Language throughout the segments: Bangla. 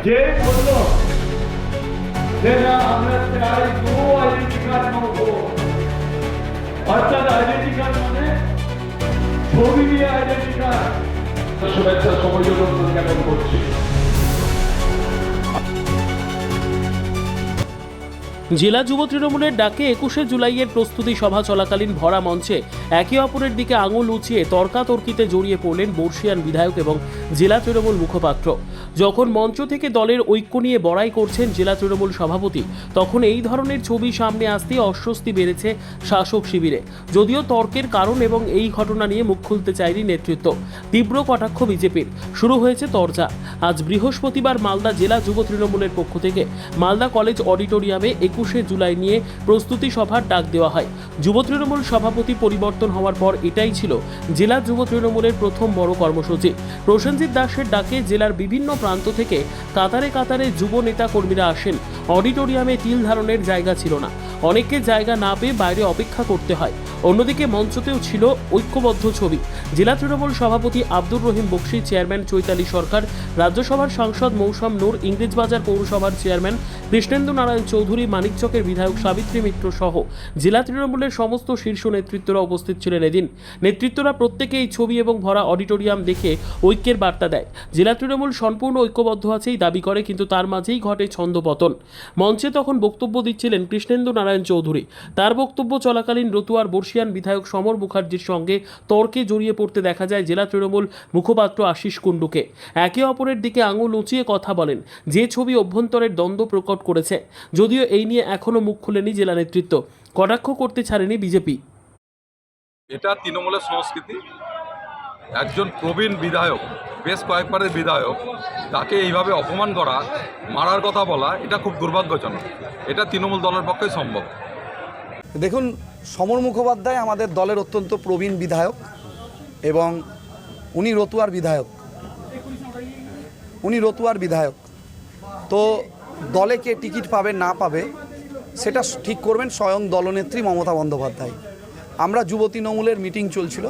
যে বলল যে না আমরা চাই no identity card no vote, অর্থাৎ আইডেন্টি কার্ড মানে ছবি দিয়ে আইডেন্টি কার্ড। শুভেচ্ছা সবাই জ্ঞাপন করছি। জেলা যুব তৃণমূলের ডাকে 21শে জুলাইয়ের প্রস্তুতি সভা চলাকালীন ভরা মঞ্চে একে অপরের দিকে আঙুল উঁচিয়ে তর্কাতর্কিতে জড়িয়ে পড়লেন বর্ষিয়ান বিধায়ক এবং জেলা তৃণমূল মুখপাত্র। যখন মঞ্চ থেকে দলের ঐক্য নিয়ে বড়াই করছেন জেলা তৃণমূল সভাপতি, তখন এই ধরনের ছবি সামনে আসতে অস্বস্তি বেড়েছে শাসক শিবিরে। যদিও তর্কের কারণ এবং এই ঘটনা নিয়ে মুখ খুলতে চায়নি নেতৃত্ব। তীব্র কটাক্ষ বিজেপির, শুরু হয়েছে তরজা। আজ বৃহস্পতিবার মালদা জেলা যুব তৃণমূলের পক্ষ থেকে মালদা কলেজ অডিটোরিয়ামে 21শে জুলাই নিয়ে প্রস্তুতি সভার ডাক দেওয়া হয়। যুব তৃণমূল সভাপতি পরিবর্তন হওয়ার পর এটাই ছিল জেলা যুব তৃণমূলের প্রথম বড় কর্মসূচি। প্রসেনজিৎ দাসের ডাকে জেলার বিভিন্ন প্রান্ত থেকে কাতারে কাতারে যুব নেতা কর্মীরা আসেন। অডিটোরিয়ামে তিল ধারণের জায়গা ছিল না, অনেককে জায়গা না পেয়ে বাইরে অপেক্ষা করতে হয়। অন্যদিকে মঞ্চতেও ছিল ঐক্যবদ্ধ ছবি। জেলা তৃণমূল সভাপতি আব্দুর রহিম বক্সি, চেয়ারম্যান চৈতালি সরকার, রাজ্যসভার সাংসদ মৌসম নূর, ইংরেজবাজার পৌরসভার চেয়ারম্যান কৃষ্ণেন্দু নারায়ণ চৌধুরী, মানিকচকের বিধায়ক সাবিত্রী মিত্র সহ জেলা তৃণমূলের সমস্ত শীর্ষ নেতৃত্বরা উপস্থিত ছিলেন এদিন। নেতৃত্বরা প্রত্যেকে এই ছবি এবং ভরা অডিটোরিয়াম দেখে ঐক্যের বার্তা দেয়। জেলা তৃণমূল সম্পূর্ণ ঐক্যবদ্ধ আছেই দাবি করে, কিন্তু তার মাঝেই ঘটে ছন্দপতন। মঞ্চে তখন বক্তব্য দিচ্ছিলেন কৃষ্ণেন্দু নারায়ণ চৌধুরী। তার বক্তব্য চলাকালীন রতুয়ার বর্ষিয়ান বিধায়ক সমর মুখার্জির সঙ্গে তর্কে জড়িয়ে পড়তে দেখা যায় জেলা তৃণমূল মুখপাত্র আশিস কুণ্ডুকে। একে অপরের দিকে আঙুল উঁচিয়ে কথা বলেন, যে ছবি অভ্যন্তরের দ্বন্দ্ব প্রকট করেছে। যদিও এই নিয়ে এখনো মুখ খুলেনি জেলা নেতৃত্ব, কটাক্ষ করতে ছাড়েনি বিজেপি। এটা তৃণমূলের সংস্কৃতি। একজন প্রবীণ বিধায়ক, বেশ কয়েকবারের বিধায়ক, তাকে এইভাবে অপমান করা, মারার কথা বলা, এটা খুব দুর্ভাগ্যজনক। এটা তৃণমূল দলের পক্ষে সম্ভব। দেখুন, সমর মুখোপাধ্যায় আমাদের দলের অত্যন্ত প্রবীণ বিধায়ক এবং উনি রতুয়ার বিধায়ক। তো দলে কে টিকিট পাবে না পাবে সেটা ঠিক করবেন স্বয়ং দলনেত্রী মমতা বন্দ্যোপাধ্যায়। আমরা যুব তৃণমূলের মিটিং চলছিল,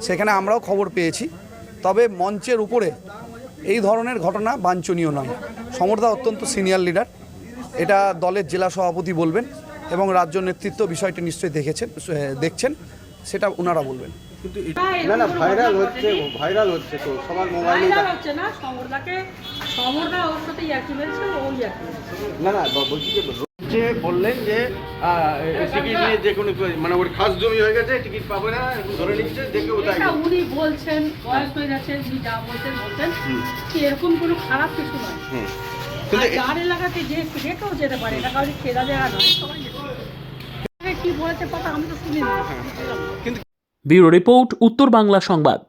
সেখানে আমরাও খবর পেয়েছি। তবে মঞ্চের উপরে এই ধরনের ঘটনা বাঞ্ছনীয় নয়। সমরদা অত্যন্ত সিনিয়র লিডার, এটা দলের জেলা সভাপতি বলবেন এবং রাজ্য নেতৃত্ব বিষয়টি নিশ্চয়ই দেখছেন, সেটা ওনারা বলবেন। কিন্তু না ভাইরাল হচ্ছে তো সবার মোবাইলে হচ্ছে না। সমরদা ওর সাথে একই বলছে, ওই একই না বলছি যে বললেন যে টিকিট নিয়ে যে কোনো মানে ওর খাস জমি হয়ে গেছে, টিকিট পাবে না, ধরে নিচ্ছে দেখে ওটাই উনি বলছেন। বয়স হয়ে যাচ্ছে, উনি যা বলছেন কি এরকম কোনো খারাপ কিছু নয়। কিন্তু যার এলাকাতে যে কেউ যেতে পারে, এটা কাউকে খেলা জায়গা নয়, সবাই কি বলেছে কথা আমি তো শুনি না। ব্যুরো রিপোর্ট, উত্তর বাংলা সংবাদ।